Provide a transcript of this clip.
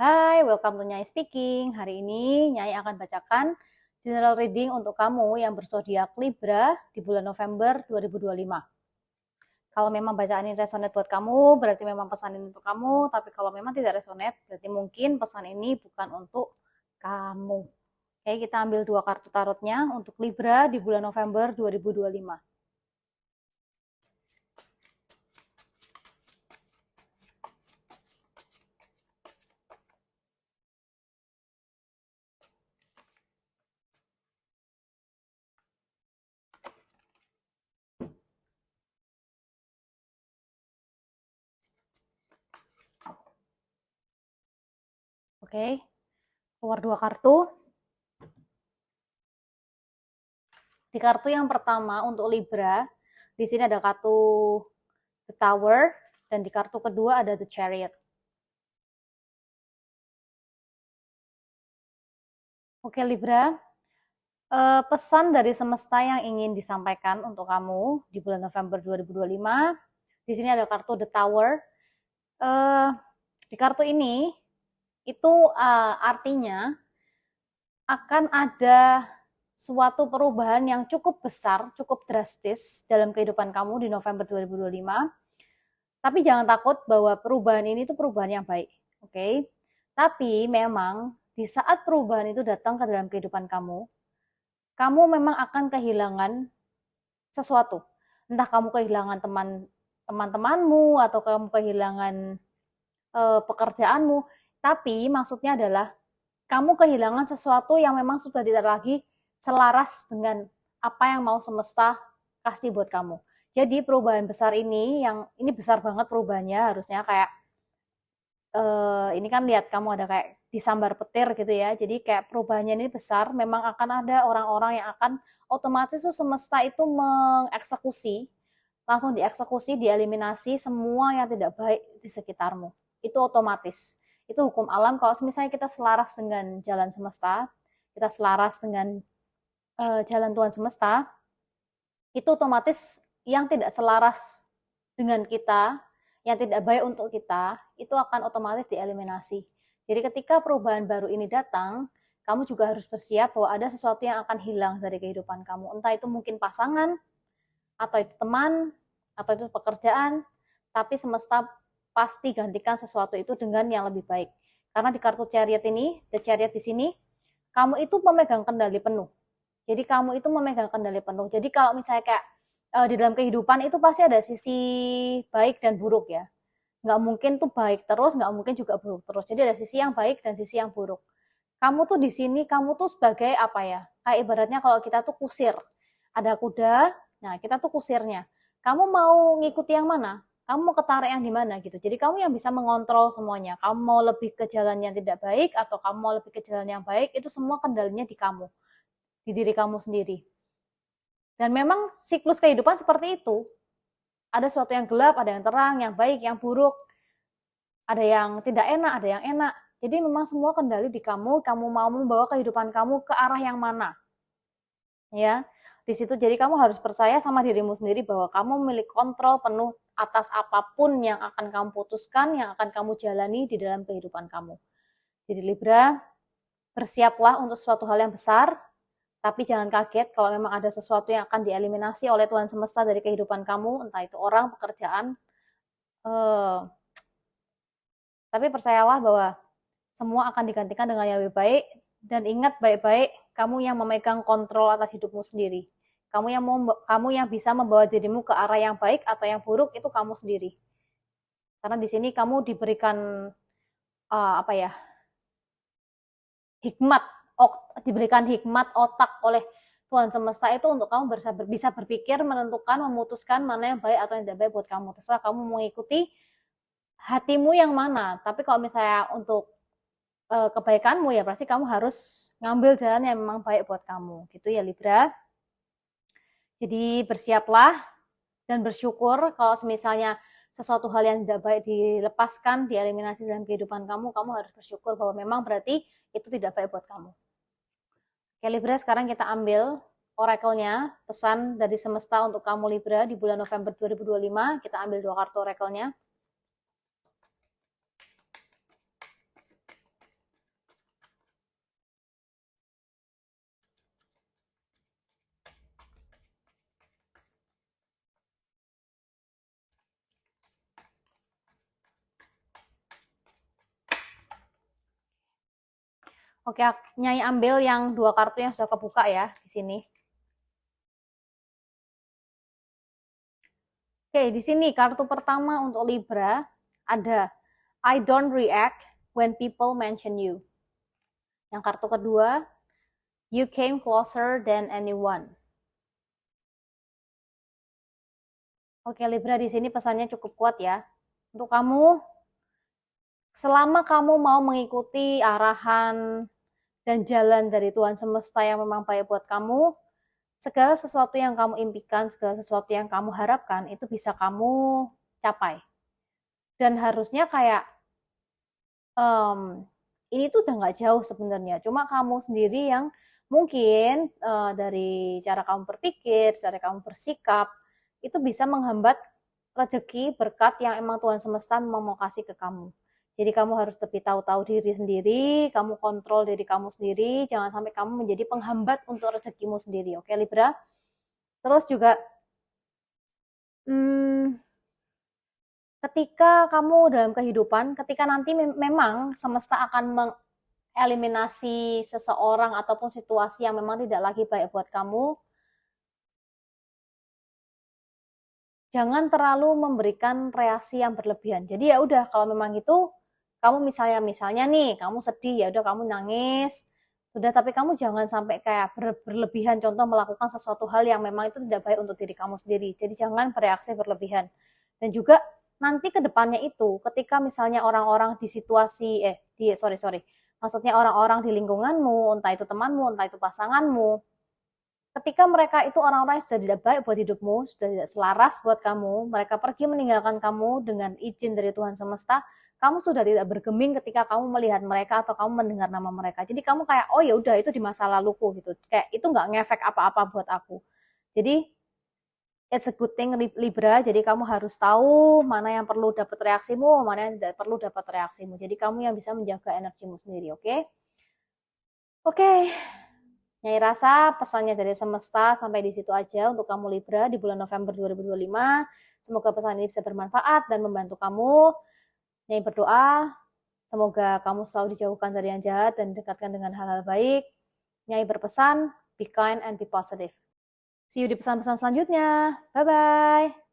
Hai, welcome to Nyai Speaking. Hari ini Nyai akan bacakan general reading untuk kamu yang berzodiak Libra di bulan November 2025. Kalau memang bacaan ini resonate buat kamu, berarti memang pesan ini untuk kamu. Tapi kalau memang tidak resonate, berarti mungkin pesan ini bukan untuk kamu. Oke, kita ambil 2 kartu tarotnya untuk Libra di bulan November 2025. Oke, keluar 2 kartu. Di kartu yang pertama untuk Libra, di sini ada kartu The Tower, dan di kartu kedua ada The Chariot. Oke Libra, pesan dari semesta yang ingin disampaikan untuk kamu di bulan November 2025. Di sini ada kartu The Tower. Di kartu ini itu artinya akan ada suatu perubahan yang cukup besar, cukup drastis dalam kehidupan kamu di November 2025. Tapi jangan takut bahwa perubahan ini itu perubahan yang baik, oke? Tapi memang di saat perubahan itu datang ke dalam kehidupan kamu memang akan kehilangan sesuatu. Entah kamu kehilangan teman-temanmu atau kamu kehilangan pekerjaanmu, tapi maksudnya adalah kamu kehilangan sesuatu yang memang sudah tidak lagi selaras dengan apa yang mau semesta kasih buat kamu. Jadi perubahan besar ini, yang ini besar banget perubahannya, harusnya kayak ini kan lihat kamu ada kayak disambar petir gitu ya. Jadi kayak perubahannya ini besar, memang akan ada orang-orang yang akan otomatis tuh semesta itu mengeksekusi, langsung dieksekusi, dieliminasi semua yang tidak baik di sekitarmu. Itu otomatis. Itu hukum alam. Kalau misalnya kita selaras dengan jalan semesta, kita selaras dengan jalan Tuhan semesta, itu otomatis yang tidak selaras dengan kita, yang tidak baik untuk kita, itu akan otomatis dieliminasi. Jadi ketika perubahan baru ini datang, kamu juga harus bersiap bahwa ada sesuatu yang akan hilang dari kehidupan kamu. Entah itu mungkin pasangan, atau itu teman, atau itu pekerjaan, tapi semesta pasti gantikan sesuatu itu dengan yang lebih baik. Karena di kartu chariot ini, the chariot di sini, kamu itu memegang kendali penuh. Jadi kamu itu memegang kendali penuh. Jadi kalau misalnya kayak di dalam kehidupan itu pasti ada sisi baik dan buruk ya. Nggak mungkin tuh baik terus, nggak mungkin juga buruk terus. Jadi ada sisi yang baik dan sisi yang buruk. Kamu tuh di sini, kamu tuh sebagai apa ya? Kayak ibaratnya kalau kita tuh kusir. Ada kuda, nah kita tuh kusirnya. Kamu mau ngikuti yang mana? Kamu mau ketarik yang di mana gitu. Jadi kamu yang bisa mengontrol semuanya. Kamu mau lebih ke jalan yang tidak baik atau kamu mau lebih ke jalan yang baik, itu semua kendalinya di kamu, di diri kamu sendiri. Dan memang siklus kehidupan seperti itu. Ada sesuatu yang gelap, ada yang terang, yang baik, yang buruk. Ada yang tidak enak, ada yang enak. Jadi memang semua kendali di kamu mau membawa kehidupan kamu ke arah yang mana. Ya, di situ jadi kamu harus percaya sama dirimu sendiri bahwa kamu memiliki kontrol penuh atas apapun yang akan kamu putuskan, yang akan kamu jalani di dalam kehidupan kamu. Jadi Libra, bersiaplah untuk suatu hal yang besar, tapi jangan kaget kalau memang ada sesuatu yang akan dieliminasi oleh Tuhan semesta dari kehidupan kamu, entah itu orang, pekerjaan. Tapi percayalah bahwa semua akan digantikan dengan yang lebih baik, dan ingat baik-baik, kamu yang memegang kontrol atas hidupmu sendiri. Kamu yang bisa membawa dirimu ke arah yang baik atau yang buruk itu kamu sendiri. Karena di sini kamu diberikan apa ya? Diberikan hikmat otak oleh Tuhan semesta itu untuk kamu bisa berpikir, menentukan, memutuskan mana yang baik atau yang tidak baik buat kamu. Terserah kamu mengikuti hatimu yang mana. Tapi kalau misalnya untuk kebaikanmu ya pasti kamu harus ngambil jalan yang memang baik buat kamu. Gitu ya Libra. Jadi bersiaplah dan bersyukur kalau misalnya sesuatu hal yang tidak baik dilepaskan, dieliminasi dalam kehidupan kamu harus bersyukur bahwa memang berarti itu tidak baik buat kamu. Oke Libra, sekarang kita ambil oracle-nya, pesan dari semesta untuk kamu Libra di bulan November 2025. Kita ambil 2 kartu oracle-nya. Oke, Nyai ambil yang 2 kartu yang sudah kebuka ya di sini. Oke, di sini kartu pertama untuk Libra ada I don't react when people mention you. Yang kartu kedua, you came closer than anyone. Oke, Libra, di sini pesannya cukup kuat ya. Untuk kamu, selama kamu mau mengikuti arahan dan jalan dari Tuhan Semesta yang memang baik buat kamu, segala sesuatu yang kamu impikan, segala sesuatu yang kamu harapkan, itu bisa kamu capai. Dan harusnya kayak, ini tuh udah nggak jauh sebenarnya. Cuma kamu sendiri yang mungkin dari cara kamu berpikir, cara kamu bersikap, itu bisa menghambat rezeki berkat yang emang Tuhan Semesta mau kasih ke kamu. Jadi kamu harus lebih tahu-tahu diri sendiri, kamu kontrol diri kamu sendiri, jangan sampai kamu menjadi penghambat untuk rezekimu sendiri. Oke, Libra? Terus juga, ketika kamu dalam kehidupan, ketika nanti memang semesta akan mengeliminasi seseorang ataupun situasi yang memang tidak lagi baik buat kamu, jangan terlalu memberikan reaksi yang berlebihan. Jadi ya udah, kalau memang itu kamu misalnya nih, kamu sedih, ya udah kamu nangis. Sudah, tapi kamu jangan sampai kayak berlebihan, contoh melakukan sesuatu hal yang memang itu tidak baik untuk diri kamu sendiri. Jadi jangan bereaksi berlebihan. Dan juga nanti ke depannya itu, ketika misalnya orang-orang di situasi, maksudnya orang-orang di lingkunganmu, entah itu temanmu, entah itu pasanganmu, ketika mereka itu orang-orang yang sudah tidak baik buat hidupmu, sudah tidak selaras buat kamu, mereka pergi meninggalkan kamu dengan izin dari Tuhan Semesta, kamu sudah tidak bergeming ketika kamu melihat mereka atau kamu mendengar nama mereka. Jadi kamu kayak, oh ya udah, itu di masa laluku gitu. Kayak itu nggak ngefek apa-apa buat aku. Jadi it's a good thing, Libra. Jadi kamu harus tahu mana yang perlu dapat reaksimu, mana yang tidak perlu dapat reaksimu. Jadi kamu yang bisa menjaga energimu sendiri, oke? Oke. Nyai rasa pesannya dari semesta sampai di situ aja untuk kamu Libra di bulan November 2025. Semoga pesan ini bisa bermanfaat dan membantu kamu. Nyai berdoa, semoga kamu selalu dijauhkan dari yang jahat dan didekatkan dengan hal-hal baik. Nyai berpesan, be kind and be positive. See you di pesan-pesan selanjutnya. Bye-bye.